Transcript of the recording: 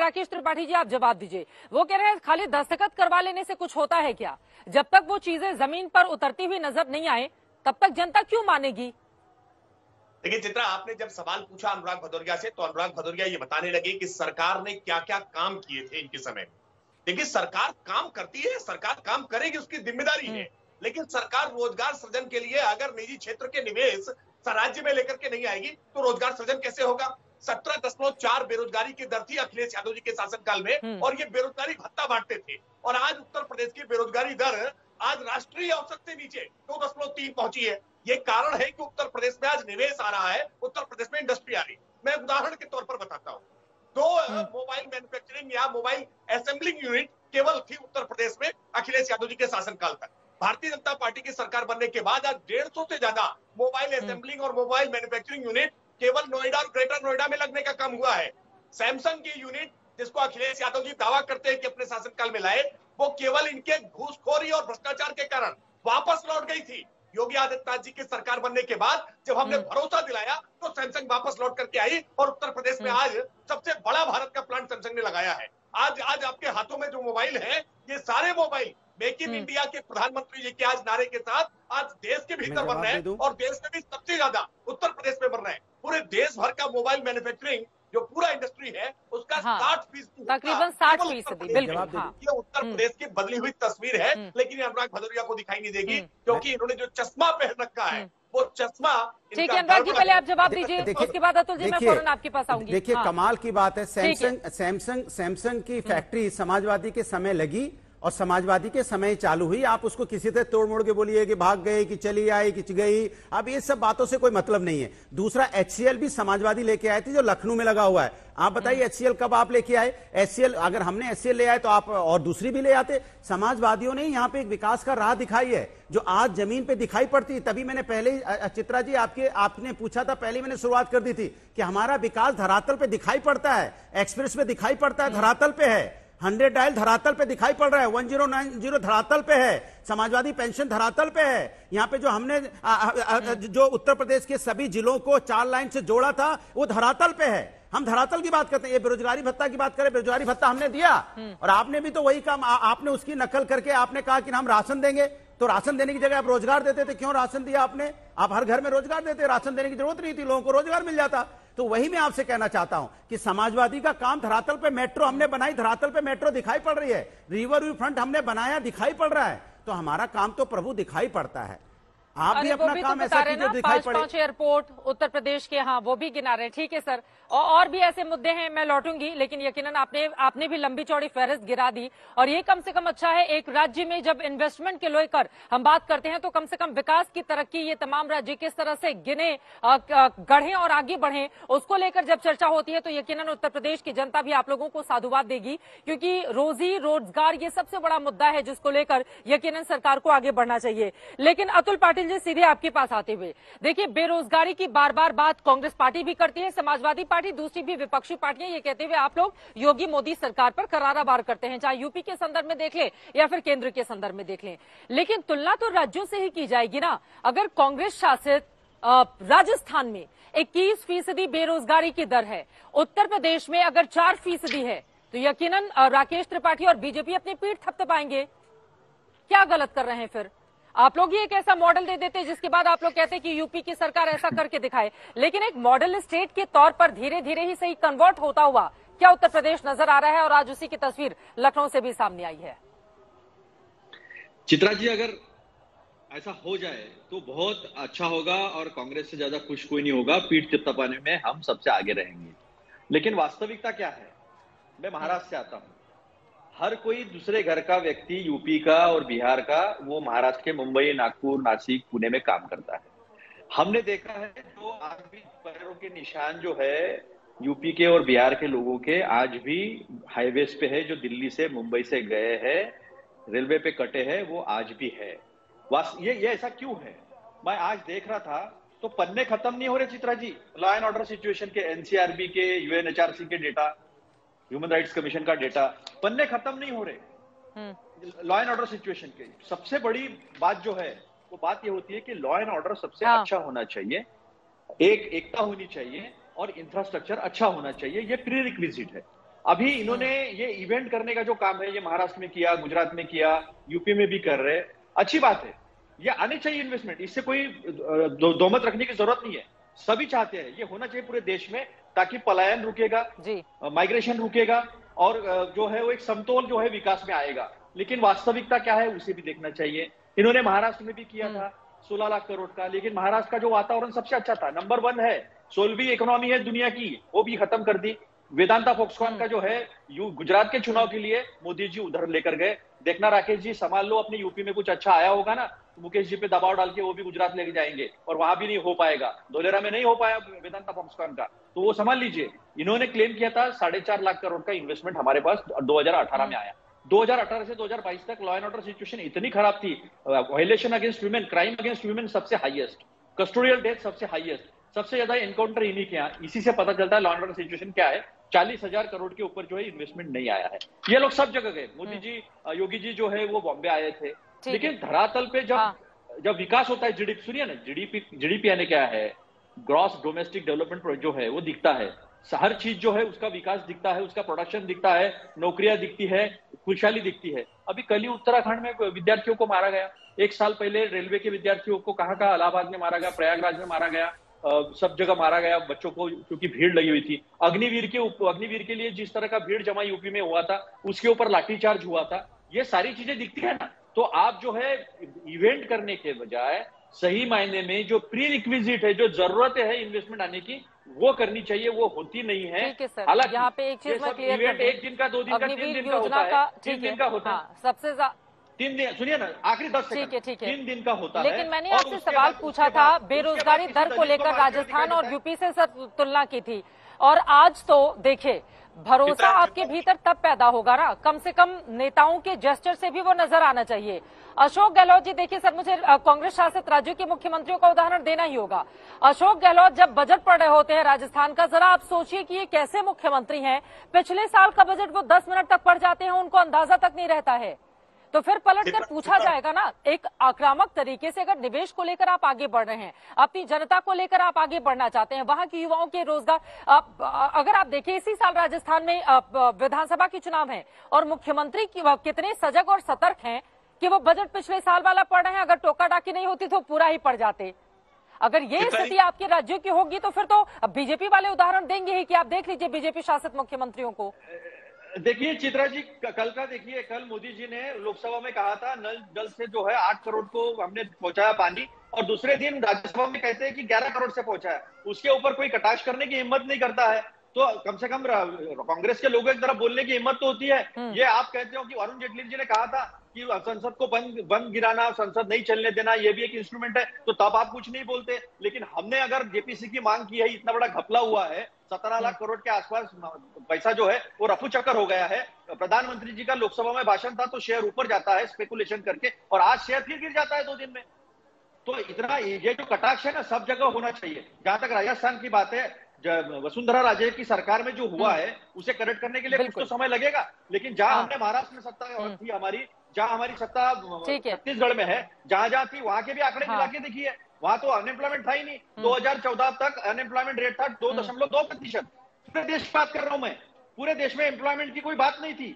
राकेश त्रिपाठी जी आप जवाब दीजिए। वो कह रहे हैं खाली दस्तखत करवा लेने से कुछ होता है क्या? जब तक वो चीजें जमीन पर उतरती हुई नजर नहीं आए तब तक जनता क्यों मानेगी? देखिए चित्रा, आपने जब सवाल पूछा अनुराग भदौरिया से तो अनुराग भदौरिया ये बताने लगे कि सरकार ने क्या क्या काम किए थे इनके समय में। देखिए सरकार काम करती है, सरकार काम करेगी, उसकी जिम्मेदारी है, लेकिन सरकार रोजगार सृजन के लिए अगर निजी क्षेत्र के निवेश राज्य में लेकर के नहीं आएगी तो रोजगार सृजन कैसे होगा? 17.4 बेरोजगारी की दर थी अखिलेश यादव जी के शासनकाल में, और ये बेरोजगारी भत्ता बांटते थे। और आज उत्तर प्रदेश की बेरोजगारी दर आज राष्ट्रीय औसत से नीचे 2.3 पहुंची है। ये कारण है कि उत्तर प्रदेश में आज निवेश आ रहा है, उत्तर प्रदेश में इंडस्ट्री आ रही है। मैं उदाहरण के तौर पर बताता हूँ, 2 मोबाइल मैन्युफैक्चरिंग या मोबाइल असेंबलिंग यूनिट केवल थी उत्तर प्रदेश में अखिलेश यादव जी के शासनकाल तक। भारतीय जनता पार्टी की सरकार बनने के बाद आज 150 से ज्यादा मोबाइल असेंबलिंग और मोबाइल मैन्युफैक्चरिंग यूनिट केवल नोएडा और ग्रेटर नोएडा में लगने का काम हुआ है। सैमसंग की यूनिट जिसको अखिलेश यादव जी दावा करते हैं कि अपने शासनकाल में लाए, वो केवल इनके घूसखोरी और भ्रष्टाचार के कारण वापस लौट गई थी। योगी आदित्यनाथ जी की सरकार बनने के बाद जब हमने भरोसा दिलाया तो सैमसंग वापस लौट करके आई और उत्तर प्रदेश में आज सबसे बड़ा भारत का प्लांट सैमसंग ने लगाया है। आज आपके हाथों में जो मोबाइल है, ये सारे मोबाइल मेक इन इंडिया के प्रधानमंत्री जी के आज नारे के साथ आज देश के भीतर बन रहे हैं, और देश में भी सबसे ज्यादा उत्तर प्रदेश में बन रहे हैं। पूरे देश भर का मोबाइल मैन्युफैक्चरिंग जो पूरा इंडस्ट्री है उसका 60% तकरीबन 60%। बिल्कुल ये उत्तर प्रदेश की बदली हुई तस्वीर है, लेकिन अनुराग भदौरिया को दिखाई नहीं देगी क्योंकि इन्होंने जो चश्मा पहन रखा है वो चश्मा। ठीक है अनुराग जी, पहले आप जवाब दीजिए, उसके बाद अतुल जी मैं फौरन आपके पास आऊंगी। देखिए कमाल की बात है, सैमसंग की फैक्ट्री समाजवादी के समय लगी और समाजवादी के समय चालू हुई। आप उसको किसी से तोड़ मोड़ के बोलिए कि भाग गए, कि चली आई, कि गई, अब ये सब बातों से कोई मतलब नहीं है। दूसरा HCL भी समाजवादी लेके आए थे जो लखनऊ में लगा हुआ है। आप बताइए HCL कब आप लेके आए? HCL अगर हमने HCL ले आए तो आप और दूसरी भी ले आते। समाजवादियों ने यहाँ पे एक विकास का राह दिखाई है जो आज जमीन पे दिखाई पड़ती है। तभी मैंने पहले चित्रा जी आपने पूछा था, पहले मैंने शुरुआत कर दी थी कि हमारा विकास धरातल पे दिखाई पड़ता है, एक्सप्रेस पे दिखाई पड़ता है, धरातल पे है, 100 डायल धरातल पे दिखाई पड़ रहा है, 1090 धरातल पे है, समाजवादी पेंशन धरातल पे है। यहाँ पे जो हमने जो उत्तर प्रदेश के सभी जिलों को 4 लाइन से जोड़ा था वो धरातल पे है। हम धरातल की बात करते हैं, ये बेरोजगारी भत्ता की बात करें, बेरोजगारी भत्ता हमने दिया और आपने भी तो वही काम, आपने उसकी नकल करके आपने कहा कि हम राशन देंगे, तो राशन देने की जगह आप रोजगार देते थे। क्यों राशन दिया आपने? आप हर घर में रोजगार देते, राशन देने की जरूरत नहीं थी, लोगों को रोजगार मिल जाता। तो वही मैं आपसे कहना चाहता हूं कि समाजवादी का काम धरातल पे मेट्रो हमने बनाई, धरातल पे मेट्रो दिखाई पड़ रही है, रिवर व्यू फ्रंट हमने बनाया, दिखाई पड़ रहा है। तो हमारा काम तो प्रभु दिखाई पड़ता है। आप भी अपना काम तो ऐसा कीजिए दिखाई पड़े। 5 एयरपोर्ट उत्तर प्रदेश के, हाँ वो भी गिना रहे हैं। ठीक है सर, और भी ऐसे मुद्दे हैं, मैं लौटूंगी, लेकिन यकीनन आपने भी लंबी चौड़ी फहरिस्त गिरा दी। और ये कम से कम अच्छा है, एक राज्य में जब इन्वेस्टमेंट के लेकर हम बात करते हैं तो कम से कम विकास की तरक्की ये तमाम राज्य किस तरह से गिने गढ़े और आगे बढ़े उसको लेकर जब चर्चा होती है तो यकीनन उत्तर प्रदेश की जनता भी आप लोगों को साधुवाद देगी, क्योंकि रोजी रोजगार ये सबसे बड़ा मुद्दा है जिसको लेकर यकीनन सरकार को आगे बढ़ना चाहिए। लेकिन अतुल पाटिल जी सीधे आपके पास आते हुए, देखिए बेरोजगारी की बार बार बात कांग्रेस पार्टी भी करती है, समाजवादी पार्टी, दूसरी भी विपक्षी पार्टियां, ये कहते हुए आप लोग योगी मोदी सरकार पर करारा वार करते हैं, चाहे यूपी के संदर्भ में देख लें या फिर केंद्र के संदर्भ में देख लें। लेकिन तुलना तो राज्यों से ही की जाएगी ना। अगर कांग्रेस शासित राजस्थान में 21% बेरोजगारी की दर है, उत्तर प्रदेश में अगर 4% है, तो यकीनन राकेश त्रिपाठी और बीजेपी अपनी पीठ थपथपाएंगे। क्या गलत कर रहे हैं फिर? आप लोग ही एक ऐसा मॉडल दे देते जिसके बाद आप लोग कहते कि यूपी की सरकार ऐसा करके दिखाए, लेकिन एक मॉडल स्टेट के तौर पर धीरे धीरे ही सही कन्वर्ट होता हुआ क्या उत्तर प्रदेश नजर आ रहा है, और आज उसी की तस्वीर लखनऊ से भी सामने आई है। चित्रा जी, अगर ऐसा हो जाए तो बहुत अच्छा होगा और कांग्रेस से ज्यादा खुश कोई नहीं होगा। पीठ थपथपाने में हम सबसे आगे रहेंगे, लेकिन वास्तविकता क्या है? मैं महाराष्ट्र से आता हूं। हर कोई दूसरे घर का व्यक्ति यूपी का और बिहार का वो महाराष्ट्र के मुंबई, नागपुर, नासिक, पुणे में काम करता है। हमने देखा है तो आज भी पैरों के निशान जो है यूपी के और बिहार के लोगों के आज भी हाईवेज पे है, जो दिल्ली से मुंबई से गए हैं, रेलवे पे कटे हैं, वो आज भी है। ये ऐसा क्यों है? मैं आज देख रहा था तो पन्ने खत्म नहीं हो रहे Chitra ji, law and order situation के, एनसीआरबी के, यूएनएचआरसी के डेटा, ह्यूमन राइट्स कमीशन का डेटा, पन्ने खत्म नहीं हो रहे लॉ एंड ऑर्डर सिचुएशन के। सबसे बड़ी बात जो है वो बात ये होती है कि लॉ एंड ऑर्डर सबसे अच्छा होना चाहिए, एकता होनी चाहिए और इंफ्रास्ट्रक्चर अच्छा होना चाहिए, ये प्री रिक्विजिट है। अभी इन्होंने ये इवेंट करने का जो काम है, ये महाराष्ट्र में किया, गुजरात में किया, यूपी में भी कर रहे, अच्छी बात है। ये आने चाहिए इन्वेस्टमेंट, इससे कोई दोमत रखने की जरूरत नहीं है। सभी चाहते हैं, ये होना चाहिए पूरे देश में, ताकि पलायन रुकेगा, माइग्रेशन रुकेगा और जो है वो एक समतोल जो है विकास में आएगा। लेकिन वास्तविकता क्या है उसे भी देखना चाहिए। इन्होंने महाराष्ट्र में भी किया था 16 लाख करोड़ का, लेकिन महाराष्ट्र का जो वातावरण सबसे अच्छा था, नंबर 1 है, 16वीं इकोनॉमी है दुनिया की, वो भी खत्म कर दी। वेदांता फॉक्सकॉन का जो है गुजरात के चुनाव के लिए मोदी जी उधर लेकर गए। देखना राकेश जी, संभाल लो, अपने यूपी में कुछ अच्छा आया होगा ना, मुकेश जी पे दबाव डाल के वो भी गुजरात लेके जाएंगे और वहां भी नहीं हो पाएगा। धोलेरा में नहीं हो पाया वेदांता फॉक्सकॉन का, तो वो संभाल लीजिए। इन्होंने क्लेम किया था 4.5 लाख करोड़ का इन्वेस्टमेंट हमारे पास 2018 में आया। 2018 से 2022 तक लॉ एंड ऑर्डर सिचुएशन इतनी खराब थी, violation against women, crime against women सबसे हाईएस्ट, कस्टोडियल डेथ सबसे हाईएस्ट, सबसे ज्यादा एनकाउंटर इन्हीं के यहाँ। इसी से पता चलता है लॉ एंड ऑर्डर सिचुएशन क्या है। 40,000 करोड़ के ऊपर जो है इन्वेस्टमेंट नहीं आया है। ये लोग सब जगह गए, मोदी जी, योगी जी जो है वो बॉम्बे आए थे, लेकिन धरातल पे जब विकास होता है, जीडीपी, सुनिए ना, जीडीपी यानी क्या है, ग्रॉस डोमेस्टिक डेवलपमेंट जो है वो दिखता है, हर चीज जो है उसका विकास दिखता है, उसका प्रोडक्शन दिखता है, नौकरियां दिखती है, खुशहाली दिखती है। अभी कल ही उत्तराखंड में विद्यार्थियों को मारा गया, 1 साल पहले रेलवे के विद्यार्थियों को कहाँ इलाहाबाद में मारा गया, प्रयागराज में मारा गया, सब जगह मारा गया बच्चों को, क्योंकि भीड़ लगी हुई थी। अग्निवीर के लिए जिस तरह का भीड़ जमा यूपी में हुआ था, उसके ऊपर लाठीचार्ज हुआ था। ये सारी चीजें दिखती है ना। तो आप जो है इवेंट करने के बजाय सही मायने में जो प्री रिक्विजिट है, जो जरूरत है इन्वेस्टमेंट आने की, वो करनी चाहिए, वो होती नहीं है। हालांकि यहाँ पे एक चीज मैं क्लियर इवेंट 1 दिन का, 2 दिन का, 3 दिन का होता है, 3 दिन का होता है, सबसे ज्यादा 3 दिन, सुनिए ना, आखिरी 10 सेकंड, ठीक है 3 दिन का होता है। लेकिन मैंने आपसे सवाल पूछा था, बेरोजगारी दर को लेकर राजस्थान और यूपी से सर तुलना की थी, और आज तो देखे भरोसा आपके भीतर तब पैदा होगा ना, कम से कम नेताओं के जेस्चर से भी वो नजर आना चाहिए। अशोक गहलोत जी, देखिए सर, मुझे कांग्रेस शासित राज्यों के मुख्यमंत्रियों का उदाहरण देना ही होगा। अशोक गहलोत जब बजट पढ़ रहे होते हैं राजस्थान का, जरा आप सोचिए कि ये कैसे मुख्यमंत्री हैं। पिछले साल का बजट वो 10 मिनट तक पढ़ जाते हैं, उनको अंदाजा तक नहीं रहता है। तो फिर पलट कर पूछा जाएगा ना, एक आक्रामक तरीके से अगर निवेश को लेकर आप आगे बढ़ रहे हैं, अपनी जनता को लेकर आप आगे बढ़ना चाहते हैं, वहां के युवाओं के रोजगार, अगर आप देखिए इसी साल राजस्थान में विधानसभा के चुनाव है और मुख्यमंत्री कितने सजग और सतर्क हैं कि वो बजट पिछले साल वाला पढ़ रहे हैं। अगर टोका टाकी नहीं होती तो पूरा ही पढ़ जाते। अगर ये स्थिति आपके राज्यों की होगी तो फिर तो बीजेपी वाले उदाहरण देंगे ही कि आप देख लीजिए बीजेपी शासित मुख्यमंत्रियों को। देखिए चित्रा जी, कल का देखिए, कल मोदी जी ने लोकसभा में कहा था नल जल से जो है 8 करोड़ को हमने पहुंचाया पानी, और दूसरे दिन राज्यसभा में कहते हैं कि 11 करोड़ से पहुंचाया। उसके ऊपर कोई कटाक्ष करने की हिम्मत नहीं करता है। तो कम से कम कांग्रेस के लोगों की तरफ बोलने की हिम्मत तो होती है। ये आप कहते हो कि अरुण जेटली जी ने कहा था कि संसद को बंद गिराना, संसद नहीं चलने देना, ये भी एक इंस्ट्रूमेंट है, तो तब आप कुछ नहीं बोलते। लेकिन हमने अगर जेपीसी की मांग की है, इतना बड़ा घपला हुआ है, 17 लाख करोड़ के आसपास पैसा जो है वो रफू चक्कर हो गया है। प्रधानमंत्री जी का लोकसभा में भाषण था तो शेयर ऊपर जाता है स्पेकुलेशन करके, और आज शेयर फिर गिर जाता है 2 दिन में। तो इतना ये जो कटाक्ष है ना, सब जगह होना चाहिए। जहां तक राजस्थान की बात है, वसुंधरा राजे की सरकार में जो हुआ है उसे करेक्ट करने के लिए कुछ तो समय लगेगा। लेकिन जहां हमने महाराष्ट्र में सत्ता थी हमारी, जहां हमारी सत्ता छत्तीसगढ़ में है, जहां जहां थी वहां के भी आंकड़े मिला के देखिए, वहां तो अनएम्प्लॉयमेंट था ही नहीं। 2014 तक अनएम्प्लॉयमेंट रेट था 2.2%। पूरे देश की बात कर रहा हूं मैं, पूरे देश में एम्प्लॉयमेंट की कोई बात नहीं थी।